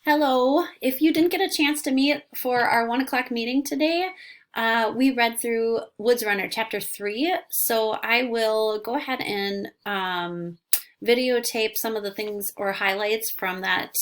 Hello. If you didn't get a chance to meet for our 1 o'clock meeting today, we read through Woods Runner chapter 3. So I will go ahead and videotape some of the things or highlights from that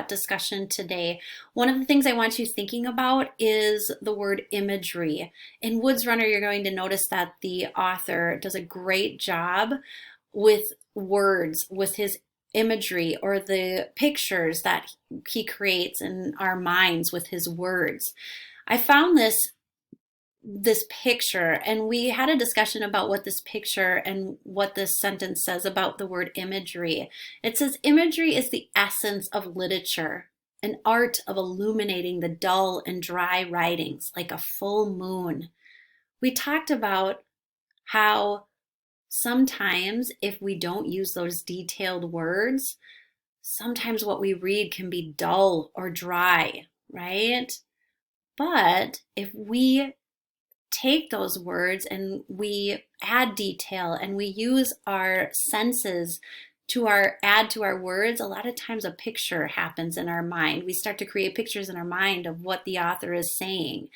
discussion today. One of the things I want you thinking about is the word imagery. In Woods Runner, you're going to notice that the author does a great job with words, with his imagery or the pictures that he creates in our minds with his words. I found this picture, and we had a discussion about what this picture and what this sentence says about the word imagery. It says imagery is the essence of literature, an art of illuminating the dull and dry writings like a full moon. We talked about how sometimes if we don't use those detailed words, sometimes what we read can be dull or dry, right? But if we take those words and we add detail and we use our senses to add to our words, a lot of times a picture happens in our mind. We start to create pictures in our mind of what the author is saying.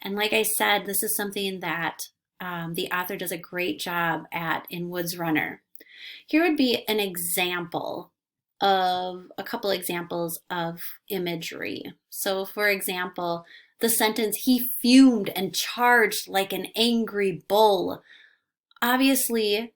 And like I said, this is something that the author does a great job at in Woods Runner. Here would be an example of a couple examples of imagery. So, for example, the sentence, he fumed and charged like an angry bull. Obviously,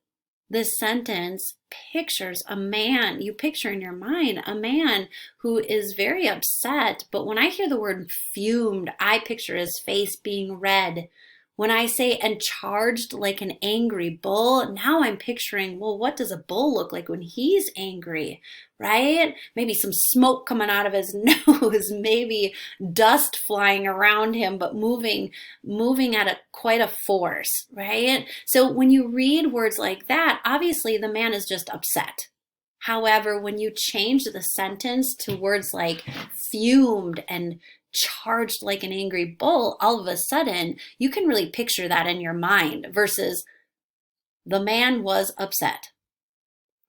this sentence pictures a man, you picture in your mind a man who is very upset, but when I hear the word fumed, I picture his face being red. When I say and charged like an angry bull, now I'm picturing, well, what does a bull look like when he's angry, right? Maybe some smoke coming out of his nose, maybe dust flying around him, but moving at quite a force, right? So when you read words like that, obviously the man is just upset. However, when you change the sentence to words like fumed and charged like an angry bull, all of a sudden you can really picture that in your mind versus the man was upset,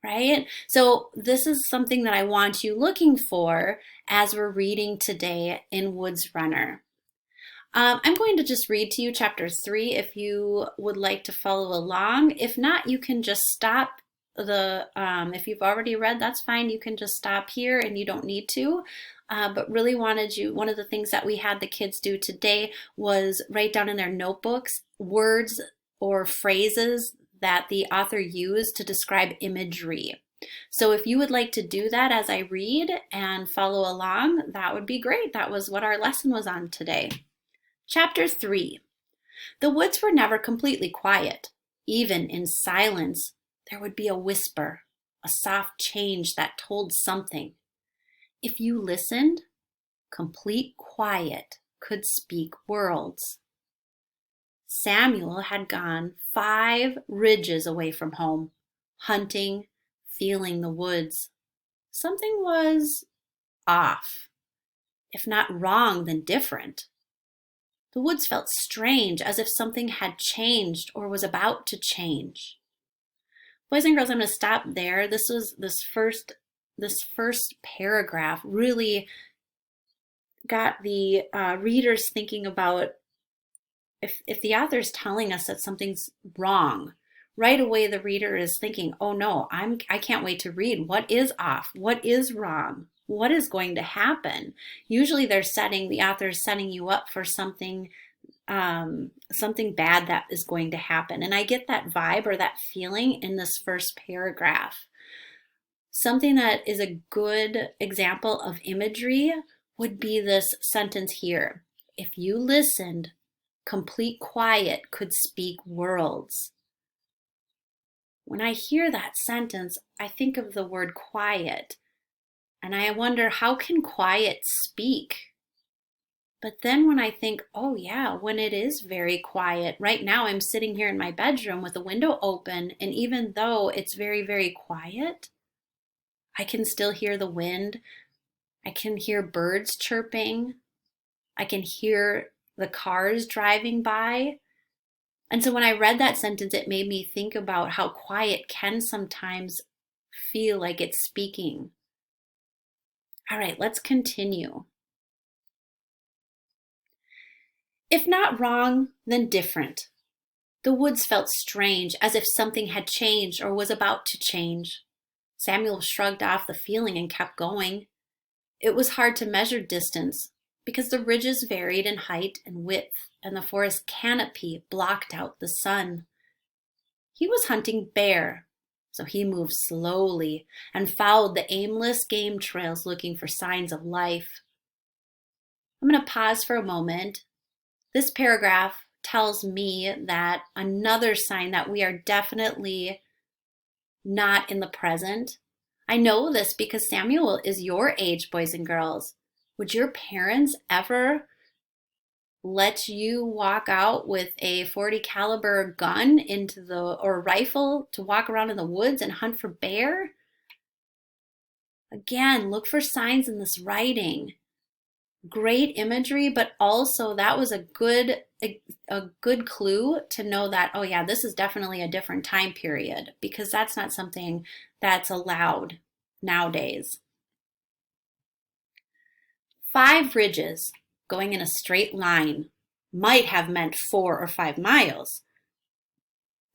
right? So this is something that I want you looking for as we're reading today in Woods Runner. I'm going to just read to you chapter 3 if you would like to follow along. If not, you can just stop if you've already read, that's fine. You can just stop here and you don't need to. But really one of the things that we had the kids do today was write down in their notebooks words or phrases that the author used to describe imagery. So if you would like to do that as I read and follow along, that would be great. That was what our lesson was on today. Chapter 3. The woods were never completely quiet. Even in silence, there would be a whisper, a soft change that told something. If you listened, complete quiet could speak worlds. Samuel had gone 5 ridges away from home, hunting, feeling the woods. Something was off, if not wrong, then different. The woods felt strange, as if something had changed or was about to change. Boys and girls, I'm going to stop there. This first paragraph really got the readers thinking about if the author is telling us that something's wrong. Right away, the reader is thinking, "Oh no, I can't wait to read. What is off? What is wrong? What is going to happen?" Usually, the author is setting you up for something bad that is going to happen. And I get that vibe or that feeling in this first paragraph. Something that is a good example of imagery would be this sentence here. If you listened, complete quiet could speak worlds. When I hear that sentence, I think of the word quiet, and I wonder, how can quiet speak? But then when I think, oh yeah, when it is very quiet, right now I'm sitting here in my bedroom with the window open, and even though it's very, very quiet, I can still hear the wind. I can hear birds chirping. I can hear the cars driving by. And so when I read that sentence, it made me think about how quiet can sometimes feel like it's speaking. All right, let's continue. If not wrong, then different. The woods felt strange, as if something had changed or was about to change. Samuel shrugged off the feeling and kept going. It was hard to measure distance because the ridges varied in height and width, and the forest canopy blocked out the sun. He was hunting bear, so he moved slowly and followed the aimless game trails looking for signs of life. I'm going to pause for a moment. This paragraph tells me that another sign that we are definitely not in the present. I know this because Samuel is your age, boys and girls. Would your parents ever let you walk out with a .40 caliber gun or rifle to walk around in the woods and hunt for bear? Again, look for signs in this writing. Great imagery, but also that was a good clue to know that, oh yeah, this is definitely a different time period, because that's not something that's allowed nowadays. 5 ridges going in a straight line might have meant 4 or 5 miles.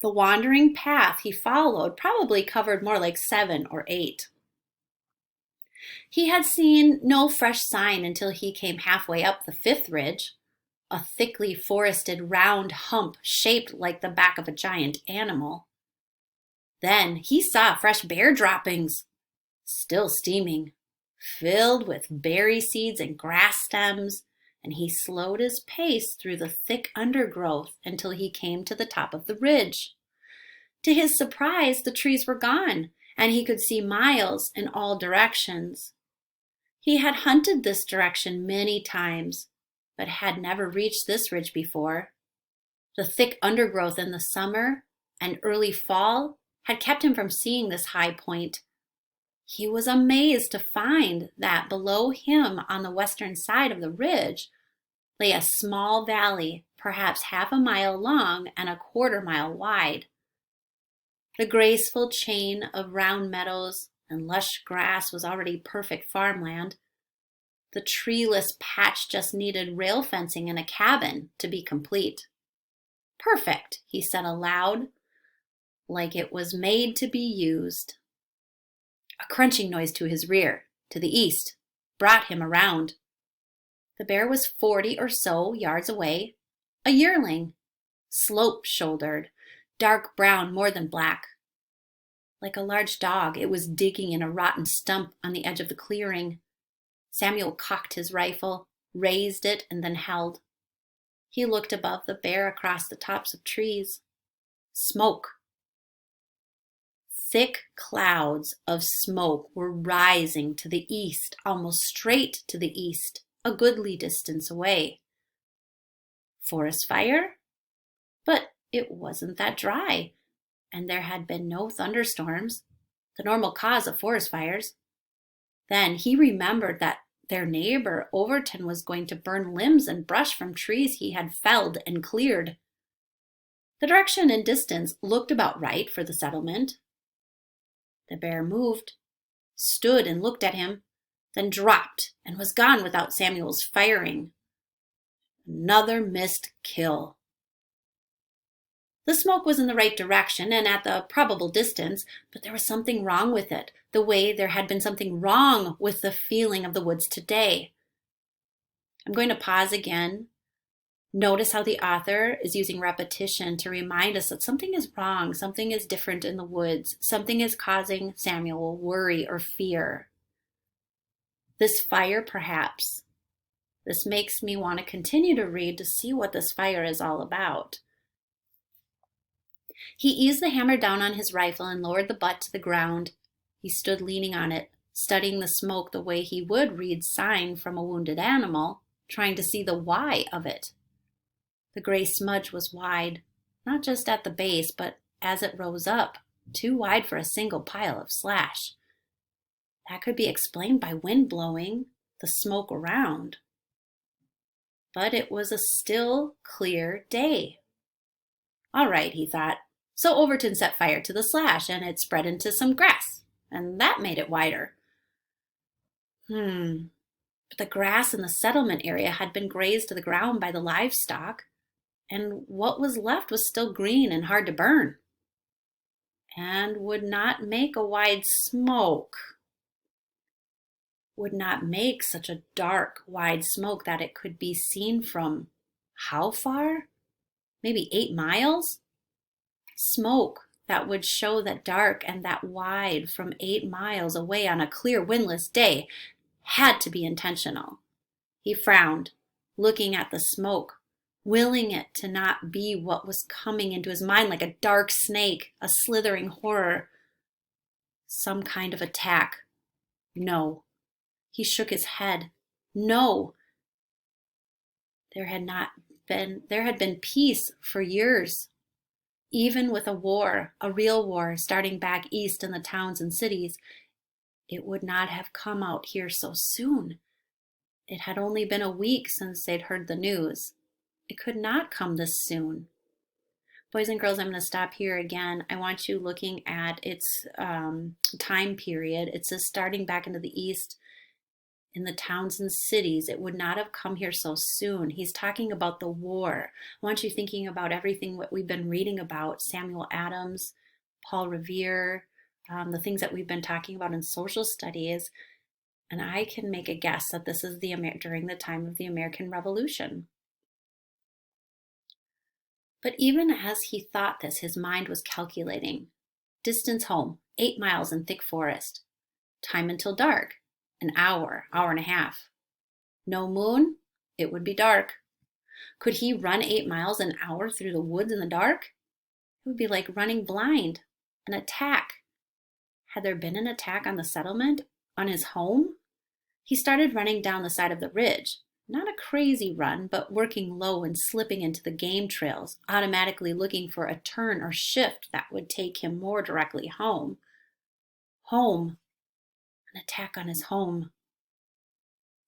The wandering path he followed probably covered more like 7 or 8. He had seen no fresh sign until he came halfway up the 5th ridge, a thickly forested round hump shaped like the back of a giant animal. Then he saw fresh bear droppings, still steaming, filled with berry seeds and grass stems, and he slowed his pace through the thick undergrowth until he came to the top of the ridge. To his surprise, the trees were gone, and he could see miles in all directions. He had hunted this direction many times, but had never reached this ridge before. The thick undergrowth in the summer and early fall had kept him from seeing this high point. He was amazed to find that below him on the western side of the ridge lay a small valley, perhaps half a mile long and a quarter mile wide. The graceful chain of round meadows and lush grass was already perfect farmland. The treeless patch just needed rail fencing and a cabin to be complete. Perfect, he said aloud, like it was made to be used. A crunching noise to his rear, to the east, brought him around. The bear was 40 or so yards away, a yearling, slope-shouldered, dark brown more than black. Like a large dog, it was digging in a rotten stump on the edge of the clearing. Samuel cocked his rifle, raised it, and then held. He looked above the bear across the tops of trees. Smoke. Thick clouds of smoke were rising to the east, almost straight to the east, a goodly distance away. Forest fire? But it wasn't that dry, and there had been no thunderstorms, the normal cause of forest fires. Then he remembered that their neighbor Overton was going to burn limbs and brush from trees he had felled and cleared. The direction and distance looked about right for the settlement. The bear moved, stood and looked at him, then dropped and was gone without Samuel's firing. Another missed kill. The smoke was in the right direction and at the probable distance, but there was something wrong with it, the way there had been something wrong with the feeling of the woods today. I'm going to pause again. Notice how the author is using repetition to remind us that something is wrong, something is different in the woods, something is causing Samuel worry or fear. This fire, perhaps. This makes me want to continue to read to see what this fire is all about. He eased the hammer down on his rifle and lowered the butt to the ground. He stood leaning on it, studying the smoke the way he would read sign from a wounded animal, trying to see the why of it. The gray smudge was wide, not just at the base, but as it rose up, too wide for a single pile of slash. That could be explained by wind blowing the smoke around. But it was a still, clear day. All right, he thought. So Overton set fire to the slash, and it spread into some grass, and that made it wider. But the grass in the settlement area had been grazed to the ground by the livestock, and what was left was still green and hard to burn, and would not make a wide smoke, would not make such a dark, wide smoke that it could be seen from how far? Maybe 8 miles? Smoke that would show that dark and that wide from 8 miles away on a clear, windless day had to be intentional. He frowned, looking at the smoke, willing it to not be what was coming into his mind like a dark snake, a slithering horror. Some kind of attack. No. He shook his head. No. There had been peace for years. Even with a war, a real war, starting back east in the towns and cities, it would not have come out here so soon. It had only been a week since they'd heard the news. It could not come this soon. Boys and girls, I'm going to stop here again. I want you looking at its time period. It says starting back into the east in the towns and cities. It would not have come here so soon. He's talking about the war. I want you thinking about everything that we've been reading about, Samuel Adams, Paul Revere, the things that we've been talking about in social studies. And I can make a guess that this is during the time of the American Revolution. But even as he thought this, his mind was calculating. Distance home, 8 miles in thick forest. Time until dark, an hour, hour and a half. No moon, it would be dark. Could he run 8 miles an hour through the woods in the dark? It would be like running blind. An attack. Had there been an attack on the settlement, on his home? He started running down the side of the ridge. Not a crazy run, but working low and slipping into the game trails, automatically looking for a turn or shift that would take him more directly home. Home. An attack on his home.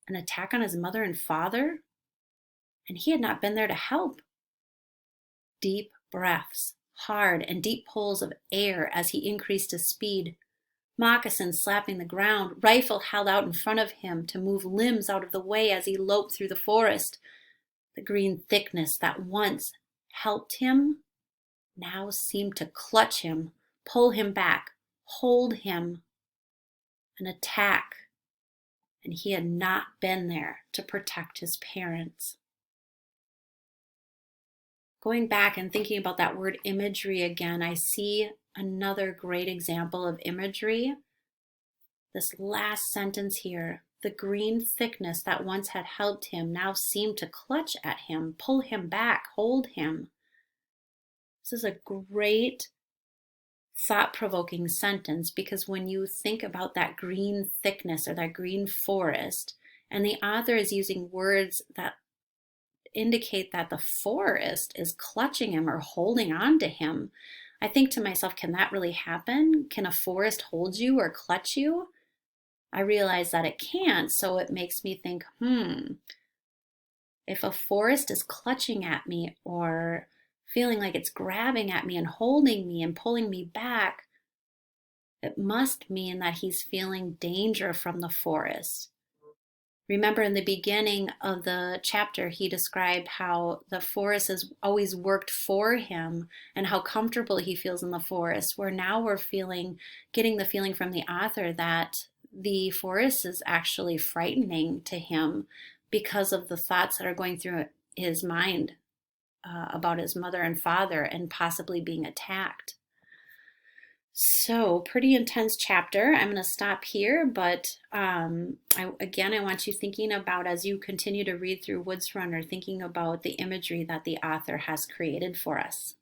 An attack on his mother and father? And he had not been there to help. Deep breaths, hard and deep pulls of air as he increased his speed. Moccasins slapping the ground, rifle held out in front of him to move limbs out of the way as he loped through the forest. The green thickness that once helped him now seemed to clutch him, pull him back, hold him. An attack, and he had not been there to protect his parents. Going back and thinking about that word imagery again, I see another great example of imagery. This last sentence here, the green thickness that once had helped him now seemed to clutch at him, pull him back, hold him. This is a great thought-provoking sentence because when you think about that green thickness or that green forest, and the author is using words that indicate that the forest is clutching him or holding on to him, I think to myself, can that really happen? Can a forest hold you or clutch you? I realize that it can't, so it makes me think, if a forest is clutching at me or feeling like it's grabbing at me and holding me and pulling me back, it must mean that he's feeling danger from the forest. Remember in the beginning of the chapter, he described how the forest has always worked for him and how comfortable he feels in the forest, where now we're getting the feeling from the author that the forest is actually frightening to him because of the thoughts that are going through his mind about his mother and father and possibly being attacked. So pretty intense chapter. I'm going to stop here, but I want you thinking about, as you continue to read through Woods Runner, thinking about the imagery that the author has created for us.